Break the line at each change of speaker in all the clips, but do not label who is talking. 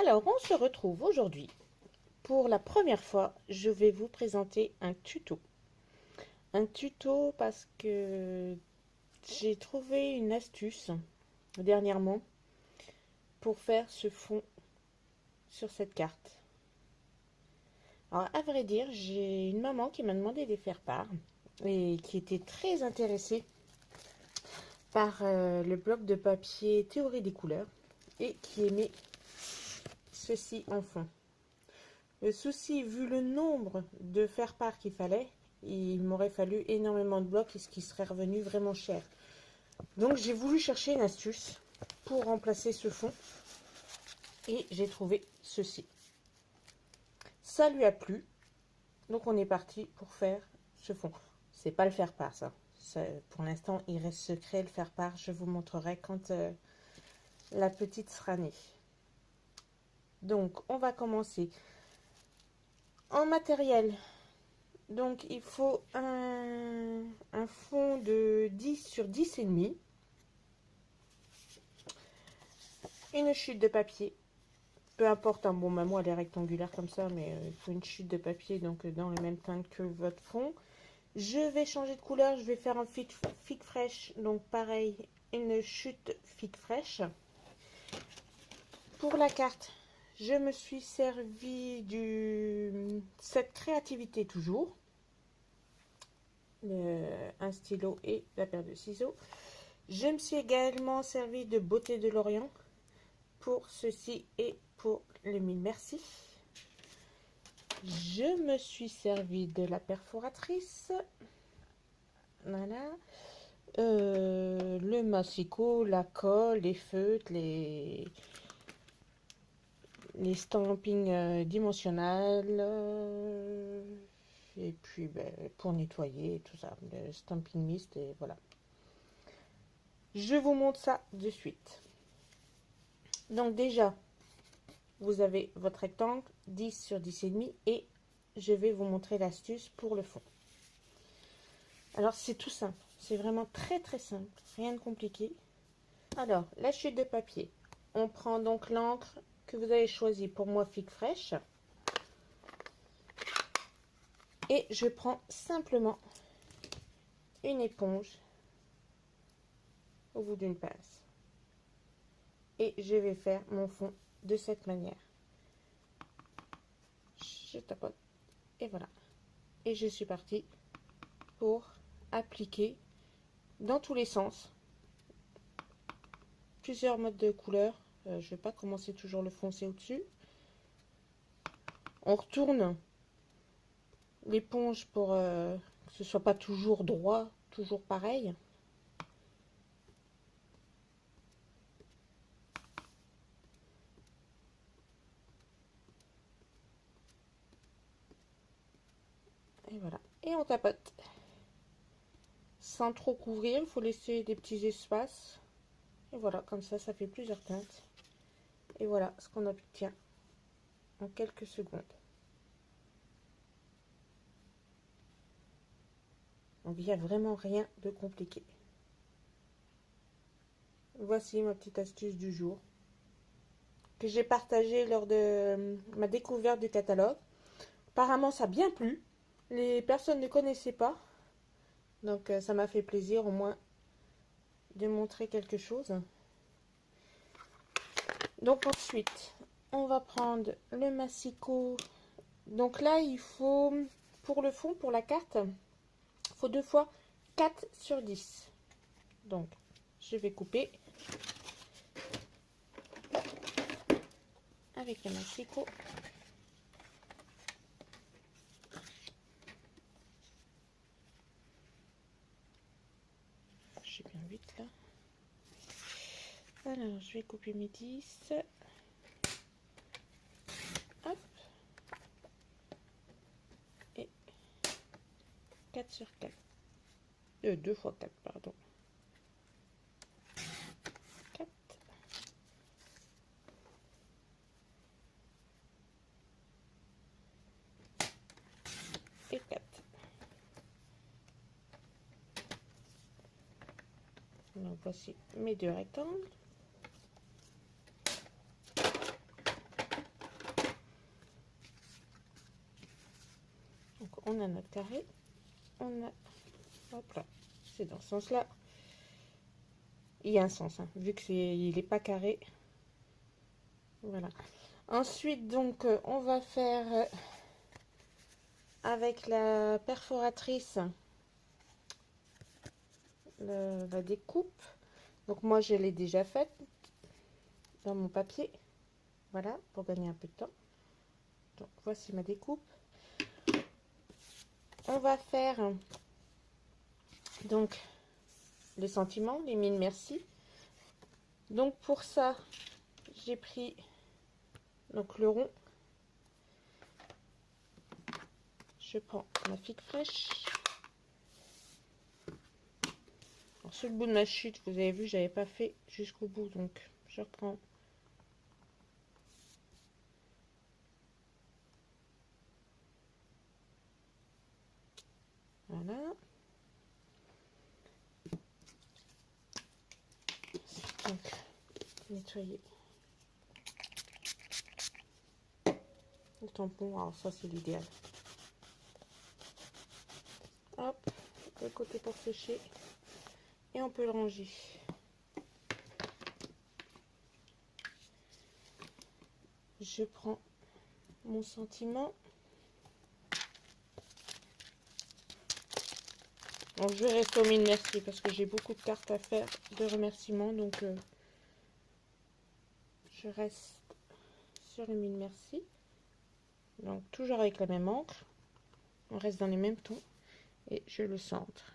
Alors, on se retrouve aujourd'hui. Pour la première fois, je vais vous présenter un tuto. Un tuto parce que j'ai trouvé une astuce dernièrement pour faire ce fond sur cette carte. Alors, à vrai dire, j'ai une maman qui m'a demandé de les faire part et qui était très intéressée par le bloc de papier Théorie des couleurs et qui aimait ceci en fond. Le souci, vu le nombre de faire-part qu'il fallait, il m'aurait fallu énormément de blocs et ce qui serait revenu vraiment cher. Donc j'ai voulu chercher une astuce pour remplacer ce fond et j'ai trouvé ceci. Ça lui a plu, donc on est parti pour faire ce fond. C'est pas le faire-part ça. Pour l'instant il reste secret le faire-part, je vous montrerai quand la petite sera née. Donc on va commencer. En matériel, donc il faut un fond de 10 sur 10,5, une chute de papier, peu importe, hein, bon, moi elle est rectangulaire comme ça, mais il faut une chute de papier donc dans les mêmes teintes que votre fond. Je vais changer de couleur, je vais faire un figue fraîche, donc pareil, une chute figue fraîche. Pour la carte, je me suis servi du set créativité toujours. Un stylo et la paire de ciseaux. Je me suis également servi de Beauté de l'Orient pour ceci et pour le mille merci. Je me suis servi de la perforatrice. Voilà. Le massicot, la colle, les feutres, les stampings dimensionnels. Et puis pour nettoyer tout ça, le stamping mist et voilà. Je vous montre ça de suite. Donc déjà, vous avez votre rectangle 10 sur 10,5 et je vais vous montrer l'astuce pour le fond. Alors c'est tout simple, c'est vraiment très simple, rien de compliqué. Alors la chute de papier, on prend donc l'encre que vous avez choisie, pour moi figue fraîche. Et je prends simplement une éponge au bout d'une pince. Et je vais faire mon fond de cette manière. Je tapote et voilà. Et je suis partie pour appliquer dans tous les sens plusieurs modes de couleurs. Je ne vais pas commencer toujours le foncé au-dessus. On retourne l'éponge pour que ce soit pas toujours droit, toujours pareil. Et voilà. Et on tapote. Sans trop couvrir, il faut laisser des petits espaces. Et voilà, comme ça fait plusieurs teintes. Et voilà ce qu'on obtient en quelques secondes. Donc il n'y a vraiment rien de compliqué. Voici ma petite astuce du jour que j'ai partagée lors de ma découverte du catalogue. Apparemment ça a bien plu. Les personnes ne connaissaient pas. Donc ça m'a fait plaisir au moins de montrer quelque chose. Donc ensuite, on va prendre le massicot. Donc là, il faut, pour le fond, pour la carte, il faut 2 fois 4 sur 10. Donc, je vais couper avec le massicot. Je suis bien vite là. Alors, je vais couper mes 10. Hop. Et 4 sur 4. 2 fois 4, pardon. 4. Et 4. Donc voici mes 2 rectangles. on a notre carré, on a, hop là, c'est dans ce sens-là. Il y a un sens, hein, vu que il n'est pas carré. Voilà. Ensuite, donc, on va faire avec la perforatrice la découpe. Donc, moi, je l'ai déjà faite dans mon papier. Voilà, pour gagner un peu de temps. Donc, voici ma découpe. On va faire donc les sentiments, les mille merci. Donc, pour ça, j'ai pris donc le rond. Je prends ma figue fraîche. Alors, sur le bout de ma chute, vous avez vu, j'avais pas fait jusqu'au bout, donc je reprends. Voilà. Donc, nettoyer le tampon. Alors ça, c'est l'idéal. Hop, le côté pour sécher. Et on peut le ranger. Je prends mon sentiment. Donc je reste au mille merci parce que j'ai beaucoup de cartes à faire de remerciements. Donc je reste sur le mille merci. Donc toujours avec la même encre. On reste dans les mêmes tons. Et je le centre.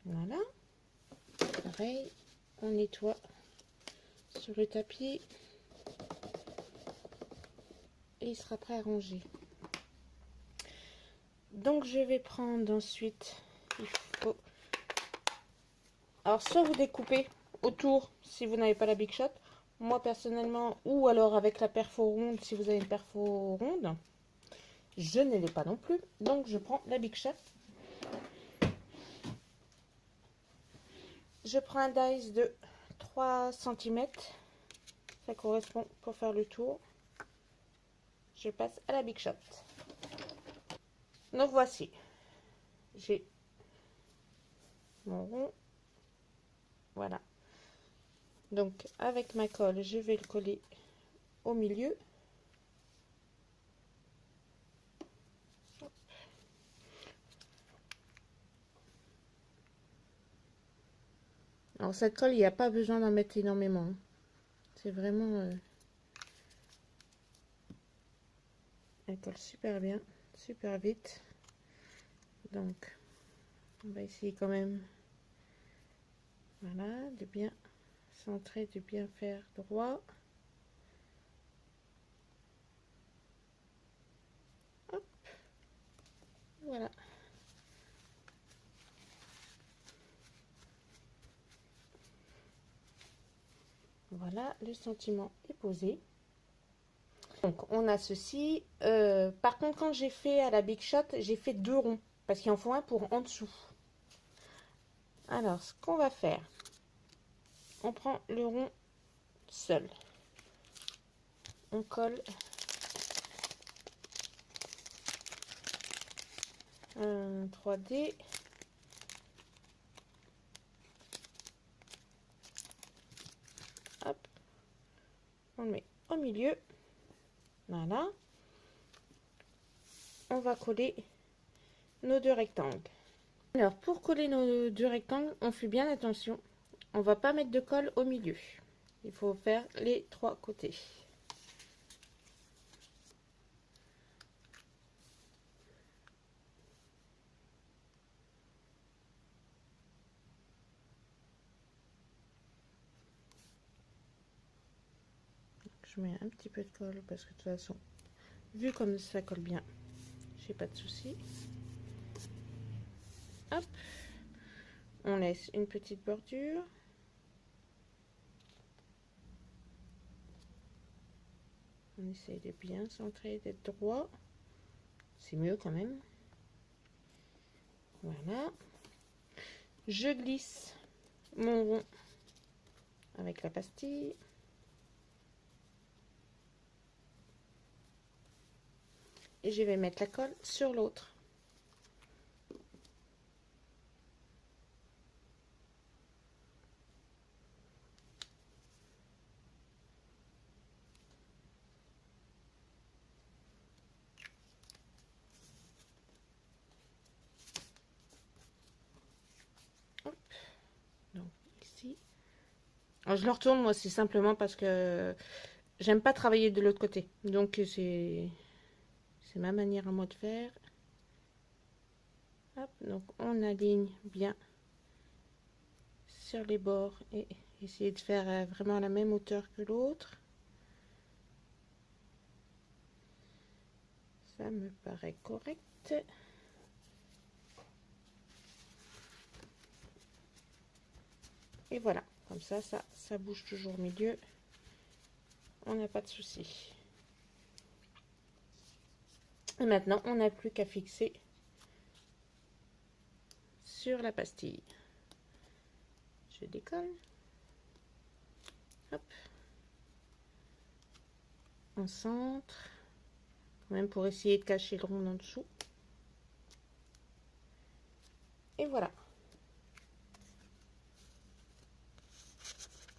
Voilà. Pareil, on nettoie sur le tapis. Et il sera prêt à ranger. Donc je vais prendre ensuite, il faut, alors soit vous découpez autour si vous n'avez pas la Big Shot, moi personnellement, ou alors avec la perfo ronde si vous avez une perfo ronde, je ne l'ai pas non plus, donc je prends la Big Shot. Je prends un dice de 3 cm, ça correspond pour faire le tour. Je passe à la Big Shot. Donc voici, j'ai mon rond, voilà. Donc avec ma colle, je vais le coller au milieu. Alors cette colle, il n'y a pas besoin d'en mettre énormément, hein. C'est vraiment... elle colle super bien, super vite. Donc, on va essayer quand même, voilà, de bien centrer, de bien faire droit. Hop, voilà. Voilà, le sentiment est posé. Donc, on a ceci. Par contre, quand j'ai fait à la Big Shot, j'ai fait 2 ronds. Parce qu'il en faut un pour en dessous. Alors, ce qu'on va faire, on prend le rond seul. On colle un 3D. Hop, on le met au milieu. Voilà. On va coller nos 2 rectangles. Alors, pour coller nos 2 rectangles, on fait bien attention. On va pas mettre de colle au milieu. Il faut faire les 3 côtés. Je mets un petit peu de colle parce que de toute façon, vu comme ça colle bien, j'ai pas de souci. Hop, on laisse une petite bordure. On essaye de bien centrer, d'être droit. C'est mieux quand même. Voilà. Je glisse mon rond avec la pastille. et je vais mettre la colle sur l'autre. Hop. Donc ici. Alors, je le retourne, moi, c'est simplement parce que j'aime pas travailler de l'autre côté. Donc c'est ma manière à moi de faire. Hop, donc on aligne bien sur les bords et essayer de faire vraiment à la même hauteur que l'autre. Ça me paraît correct. Et voilà, comme ça bouge toujours au milieu. On n'a pas de souci. Et maintenant, on n'a plus qu'à fixer sur la pastille. Je décolle. Hop. On centre. Quand même pour essayer de cacher le rond en dessous. Et voilà.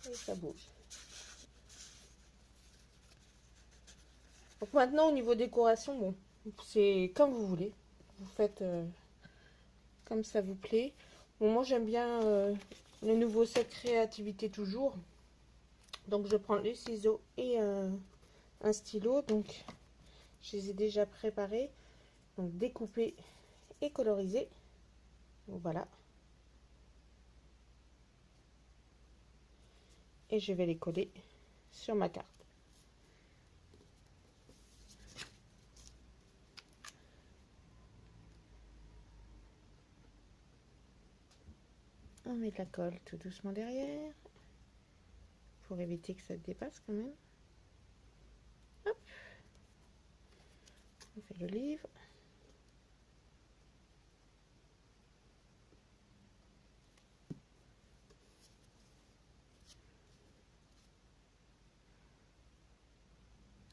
Et ça bouge. Donc maintenant, au niveau décoration, bon, c'est comme vous voulez. Vous faites comme ça vous plaît. Bon, moi, j'aime bien le nouveau set créativité toujours. Donc, je prends les ciseaux et un stylo. Donc, je les ai déjà préparés. Donc, découpés et colorisés. Donc, voilà. Et je vais les coller sur ma carte. On met de la colle tout doucement derrière pour éviter que ça dépasse quand même. Hop. On fait le livre.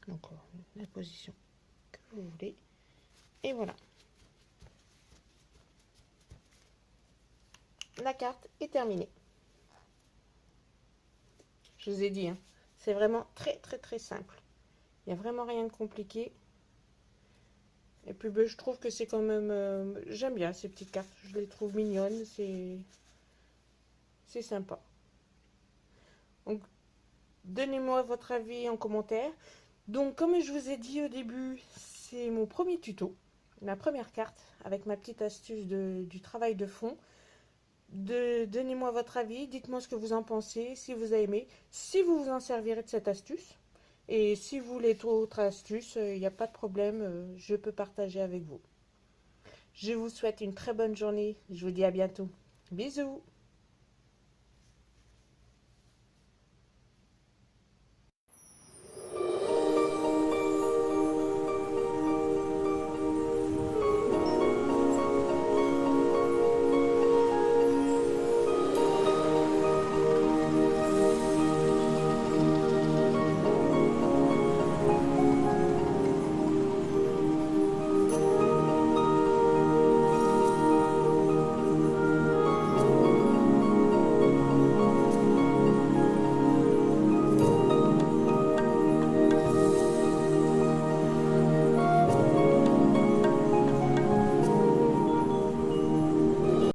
Donc la position que vous voulez. Et voilà. La carte est terminée. Je vous ai dit, hein, c'est vraiment très simple. Il n'y a vraiment rien de compliqué. Et puis ben, je trouve que c'est quand même... j'aime bien ces petites cartes. Je les trouve mignonnes. C'est sympa. Donc, donnez-moi votre avis en commentaire. Donc, comme je vous ai dit au début, c'est mon premier tuto. Ma première carte avec ma petite astuce du travail de fond. Donnez-moi votre avis, dites-moi ce que vous en pensez, si vous avez aimé, si vous vous en servirez de cette astuce. Et si vous voulez d'autres astuces, il n'y a pas de problème, je peux partager avec vous. Je vous souhaite une très bonne journée, je vous dis à bientôt. Bisous!